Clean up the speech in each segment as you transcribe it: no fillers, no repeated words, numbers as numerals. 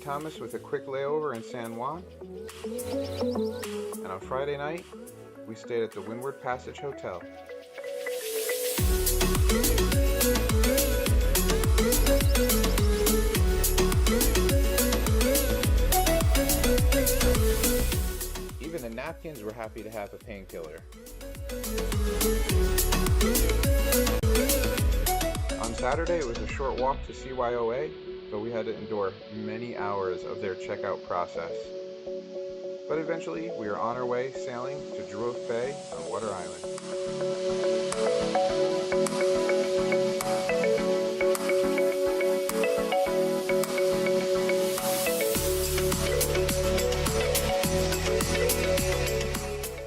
Thomas with a quick layover in San Juan. And on Friday night, we stayed at the Windward Passage Hotel. Even the napkins were happy to have a painkiller. On Saturday, it was a short walk to CYOA, but we had to endure many hours of their checkout process. But eventually, we were on our way sailing to Druoth Bay on Water Island.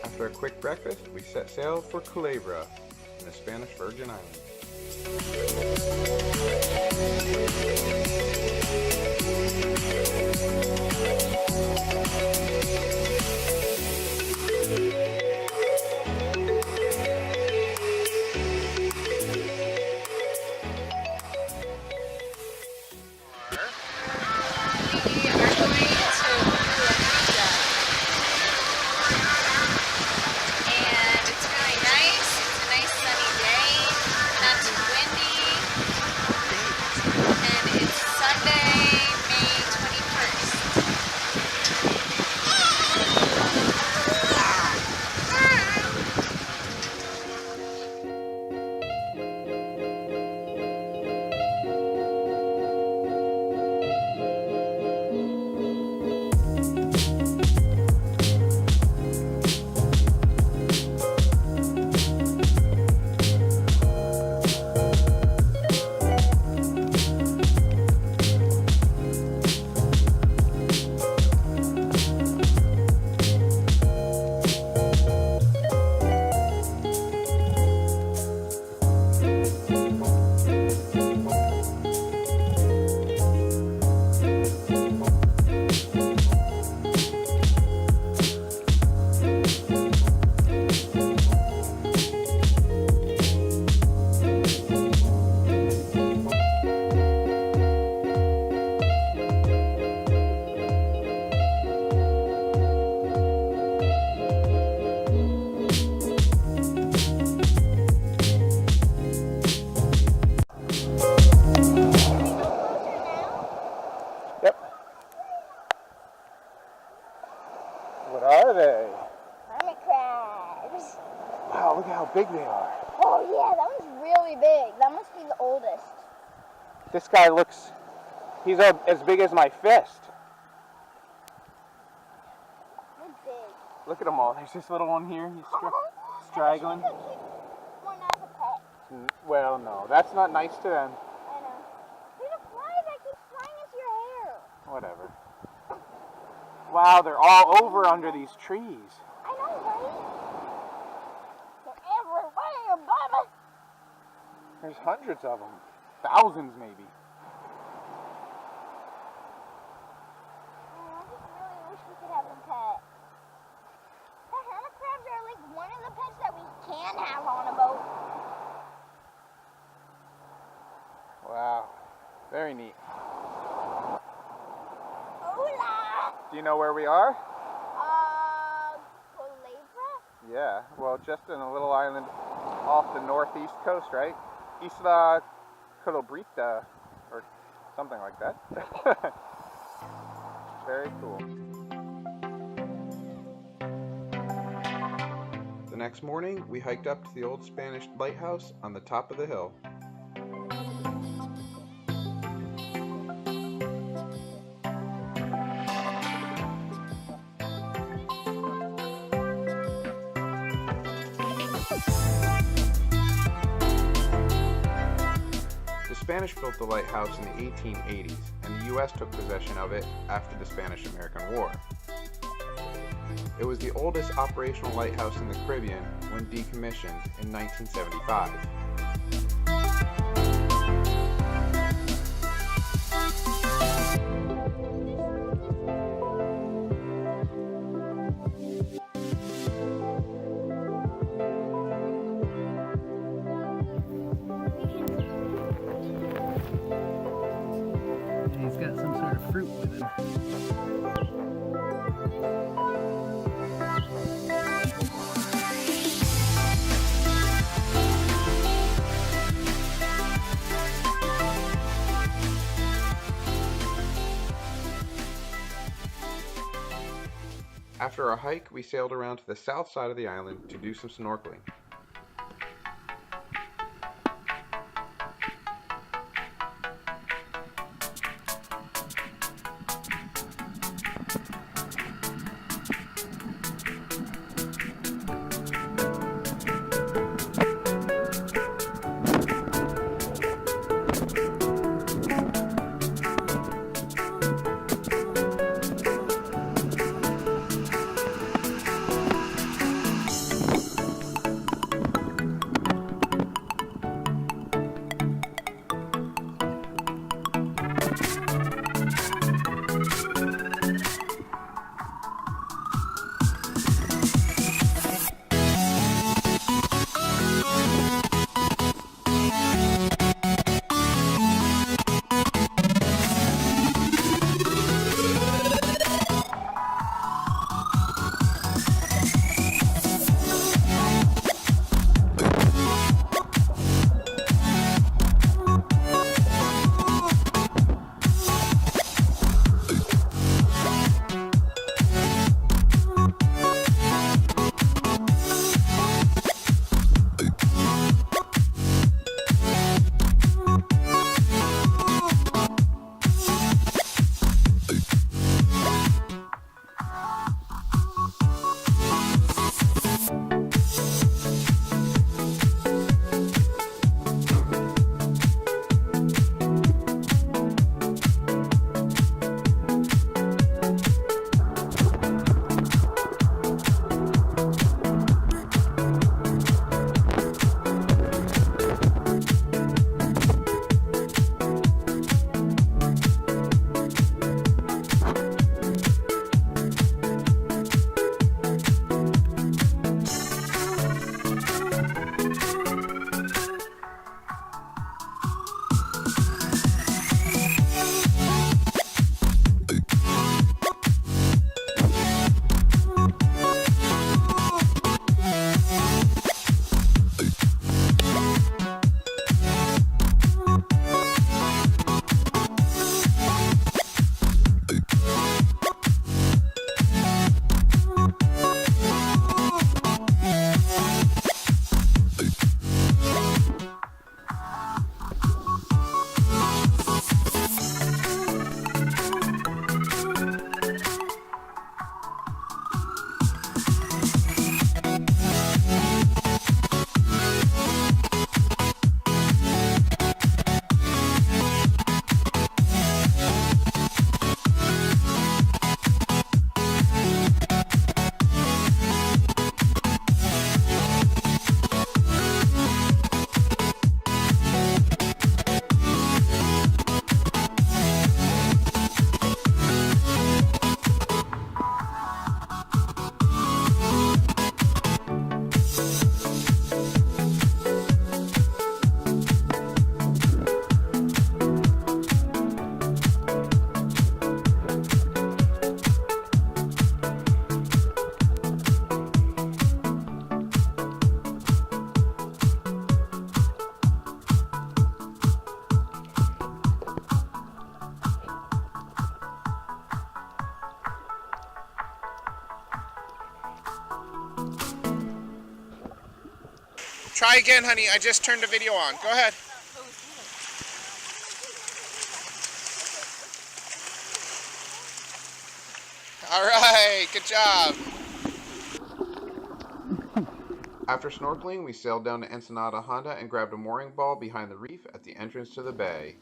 After a quick breakfast, we set sail for Culebra in the Spanish Virgin Islands. What are they? Hermit crabs. Wow, look at how big they are. Oh yeah, that one's really big. That must be the oldest. This guy looks, he's as big as my fist. They're big. Look at them all. There's this little one here. He's straggling. I wish you could keep one as a pet. Well, no, that's not nice to them. I know. There's a fly that keeps flying into your hair. Whatever. Wow, they're all over under these trees. I know, right? They're everywhere, Bubba. There's hundreds of them. Thousands, maybe. Oh, I just really wish we could have a pet. The hermit crabs are like one of the pets that we can have on a boat. Wow, very neat. Hola! Do you know where we are? Culebra? Yeah, well, just in a little island off the northeast coast, right? Isla Colobrita, or something like that. Very cool. The next morning, we hiked up to the old Spanish lighthouse on the top of the hill. The Spanish built the lighthouse in the 1880s, and the U.S. took possession of it after the Spanish-American War. It was the oldest operational lighthouse in the Caribbean when decommissioned in 1975. He's got some sort of fruit with him. After our hike, we sailed around to the south side of the island to do some snorkeling. Try again, honey. I just turned the video on. Go ahead. All right, good job. After snorkeling, we sailed down to Ensenada, Honda and grabbed a mooring ball behind the reef at the entrance to the bay.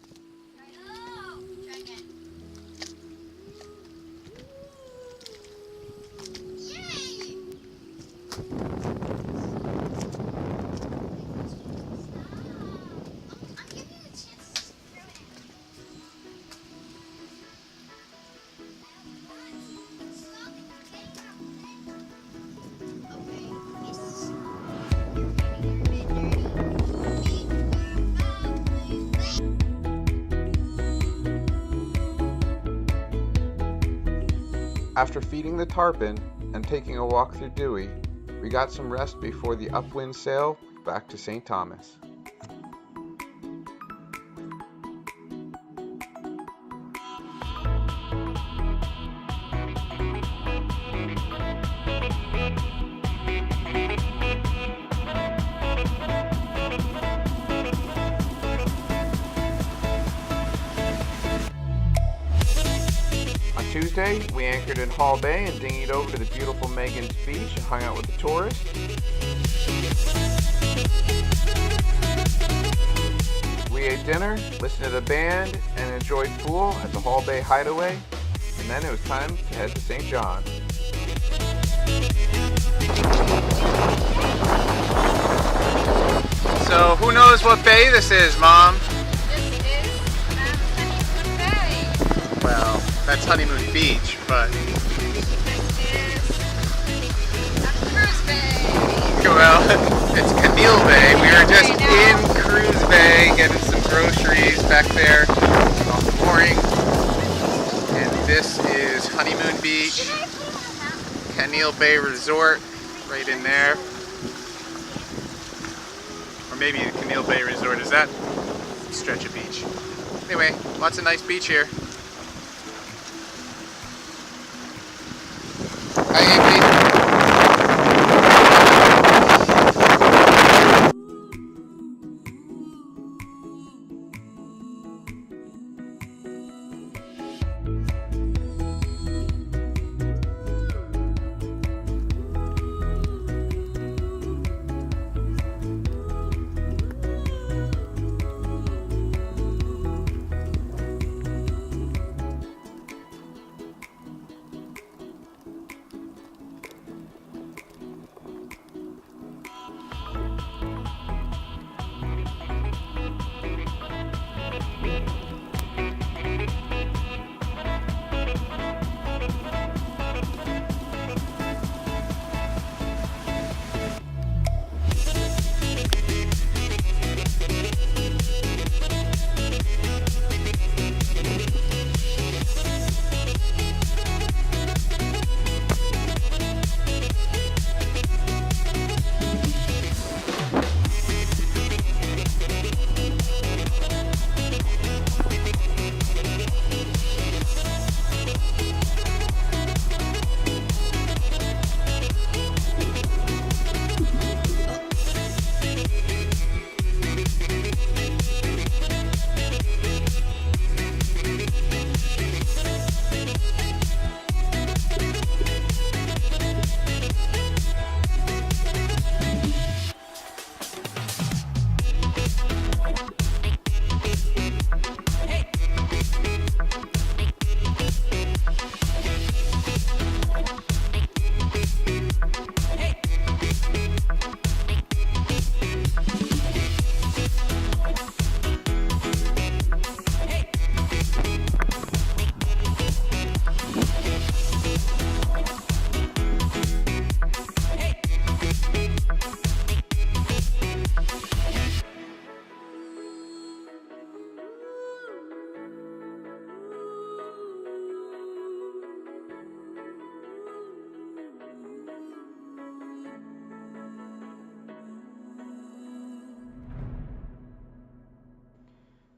After feeding the tarpon and taking a walk through Dewey, we got some rest before the upwind sail back to St. Thomas. Tuesday, we anchored in Hall Bay and dinghied over to the beautiful Megan's Beach and hung out with the tourists. We ate dinner, listened to the band, and enjoyed pool at the Hall Bay Hideaway. And then it was time to head to St. John. So, who knows what bay this is, Mom? This is Honeymoon Bay. Well, that's Honeymoon Beach, but... This is a cruise bay. Well, it's Camille Bay. We were just in Cruise Bay getting some groceries back there off the mooring. And this is Honeymoon Beach, Camille Bay Resort, right in there. Or maybe Camille Bay Resort is that stretch of beach. Anyway, lots of nice beach here. Hi, Andy.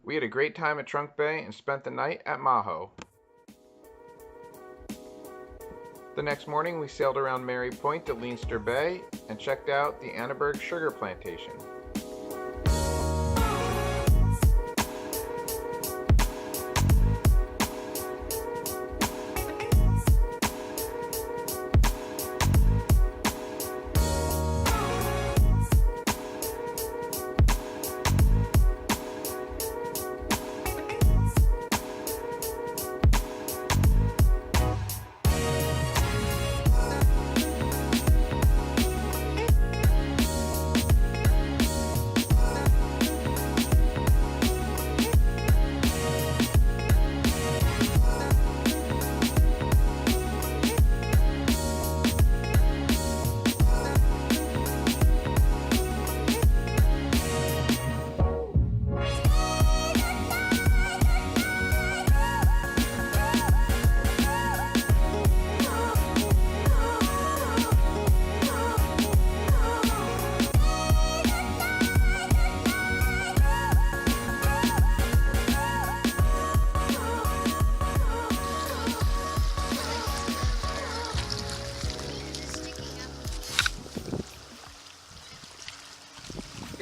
We had a great time at Trunk Bay and spent the night at Maho. The next morning we sailed around Mary Point to Leinster Bay and checked out the Annaberg Sugar Plantation.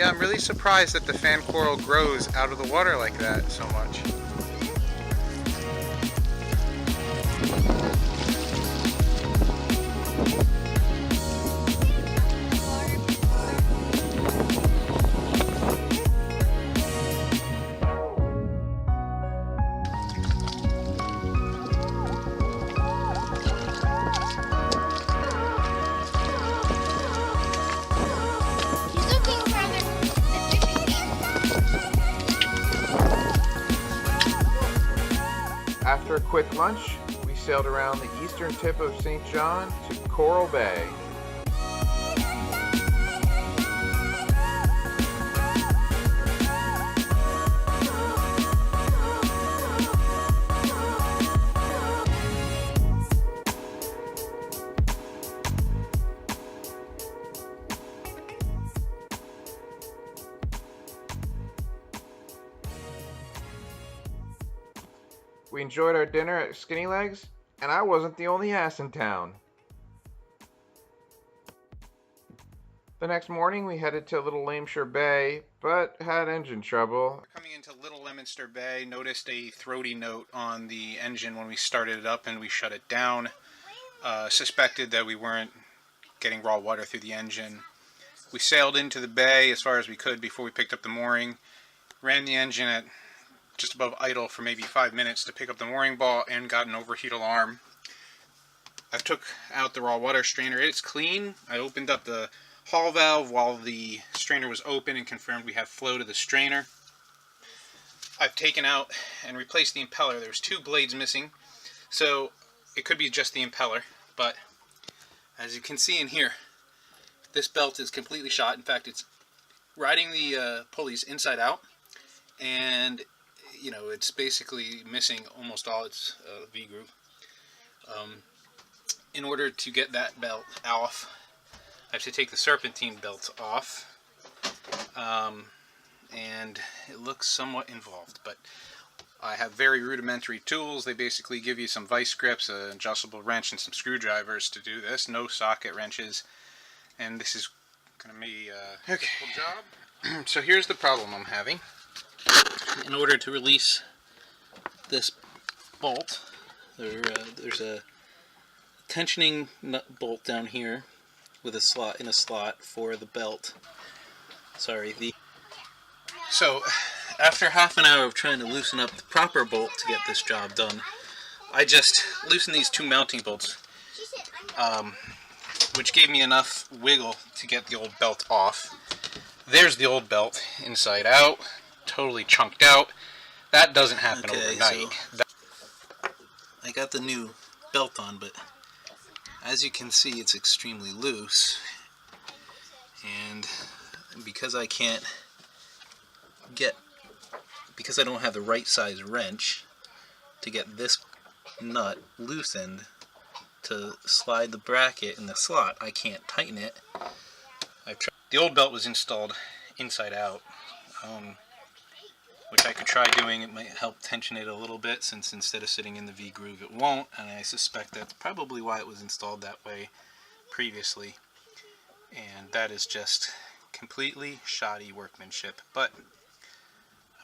Yeah, I'm really surprised that the fan coral grows out of the water like that so much. After a quick lunch, we sailed around the eastern tip of St. John to Coral Bay. We enjoyed our dinner at Skinny Legs, and I wasn't the only ass in town. The next morning we headed to Little Lameshire Bay, but had engine trouble. Coming into Little Leominster Bay, noticed a throaty note on the engine when we started it up and we shut it down. Suspected that we weren't getting raw water through the engine. We sailed into the bay as far as we could before we picked up the mooring. Ran the engine at just above idle for maybe 5 minutes to pick up the mooring ball and got an overheat alarm. I took out the raw water strainer. It's clean. I opened up the haul valve while the strainer was open and confirmed we have flow to the strainer. I've taken out and replaced the impeller. There's 2 blades missing, so it could be just the impeller, but as you can see in here, this belt is completely shot. In fact, it's riding the pulleys inside out, and you know, it's basically missing almost all its V-groove. In order to get that belt off, I have to take the serpentine belt off, and it looks somewhat involved, but I have very rudimentary tools. They basically give you some vice grips, an adjustable wrench, and some screwdrivers to do this. No socket wrenches, and this is going to be a difficult job. So here's the problem I'm having. In order to release this bolt, there's a tensioning nut bolt down here with a slot for the belt. So after half an hour of trying to loosen up the proper bolt to get this job done, I just loosened these 2 mounting bolts, which gave me enough wiggle to get the old belt off. There's the old belt inside out, totally chunked out. That doesn't happen overnight. So I got the new belt on, but as you can see, it's extremely loose, and because I don't have the right size wrench to get this nut loosened to slide the bracket in the slot, I can't tighten it. The old belt was installed inside out, which I could try doing. It might help tension it a little bit, since instead of sitting in the V-groove it won't, and I suspect that's probably why it was installed that way previously, and that is just completely shoddy workmanship, but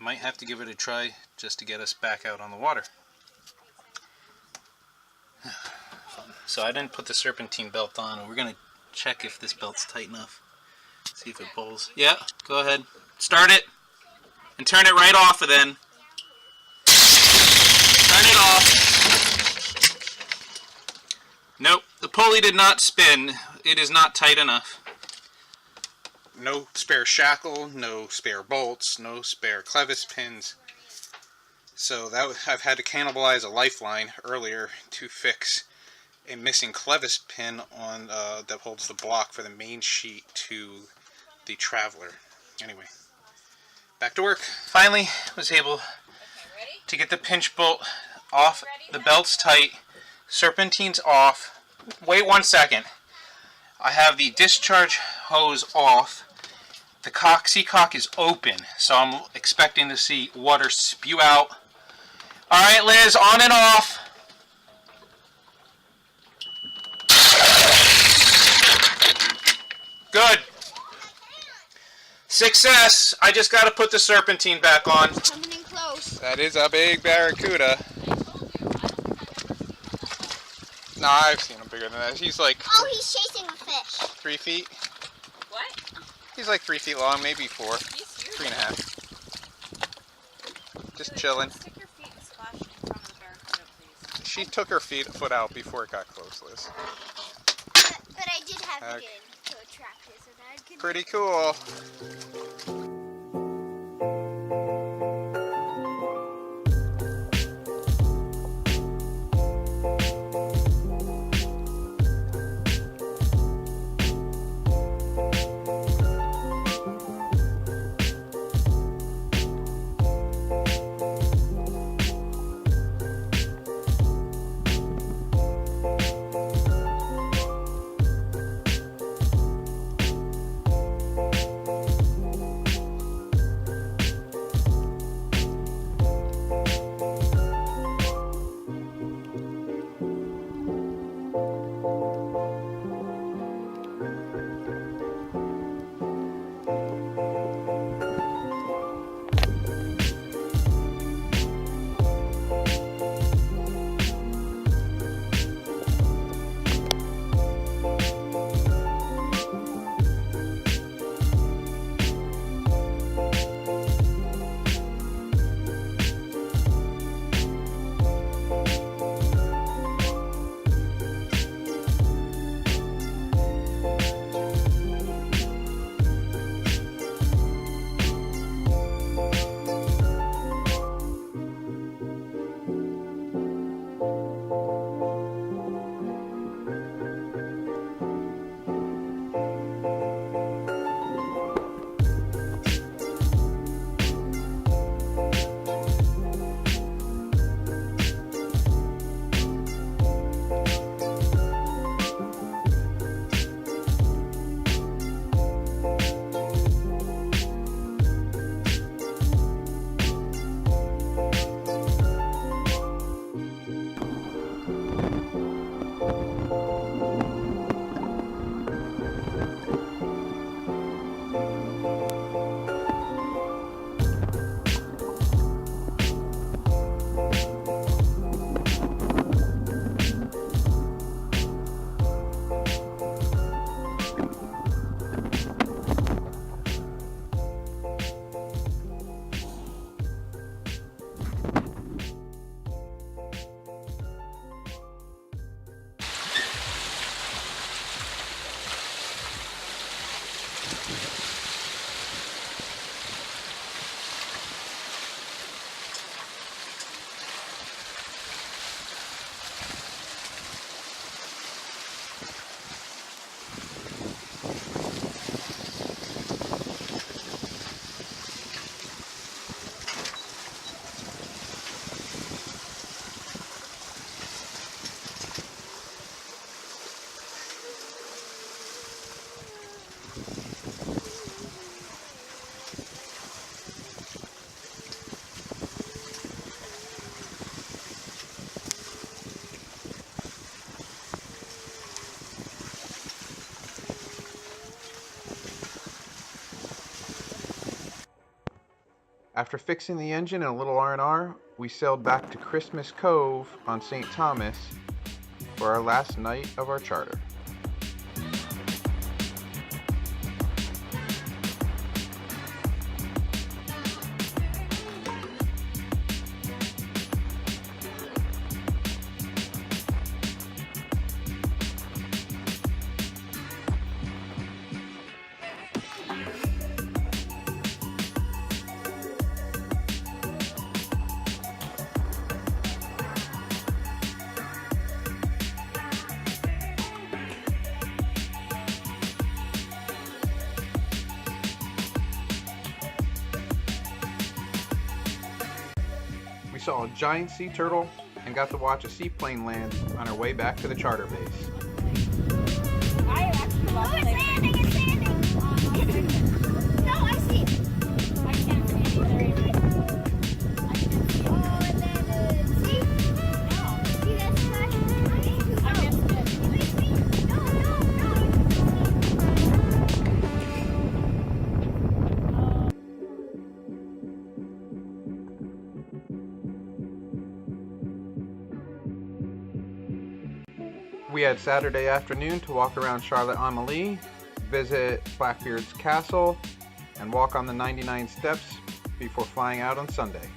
I might have to give it a try just to get us back out on the water. So I didn't put the serpentine belt on, and we're going to check if this belt's tight enough. See if it pulls. Yeah, go ahead. Start it. And turn it right off then. Turn it off. Nope, the pulley did not spin. It is not tight enough. No spare shackle, no spare bolts, no spare clevis pins. So I've had to cannibalize a lifeline earlier to fix a missing clevis pin on that holds the block for the main sheet to the Traveler. Anyway, back to work. Finally was able to get the pinch bolt off. The belt's tight, serpentine's off. Wait 1 second. I have the discharge hose off. The cock is open, so I'm expecting to see water spew out. Alright, Liz, on and off. Good. Success. I just got to put the serpentine back on. Coming in close. That is a big barracuda. No, I've seen him bigger than that. He's like... Oh, he's chasing a fish. 3 feet. What? He's like 3 feet long, maybe 4. He's huge. 3.5. Just chilling. Stick your feet and splash in front of the barracuda, please. She took her foot out before it got close, Liz. But I did have to get him to attract it so that I could... Pretty cool. After fixing the engine and a little R&R, we sailed back to Christmas Cove on St. Thomas for our last night of our charter. We saw a giant sea turtle and got to watch a seaplane land on our way back to the charter base. I actually love it. It's landing, it's landing. No, I see it. I can't see it either. I can't see it. Oh, and then, see? No. See that splash? I missed it. Wait, no, no. We had Saturday afternoon to walk around Charlotte-Amalie, visit Blackbeard's castle, and walk on the 99 steps before flying out on Sunday.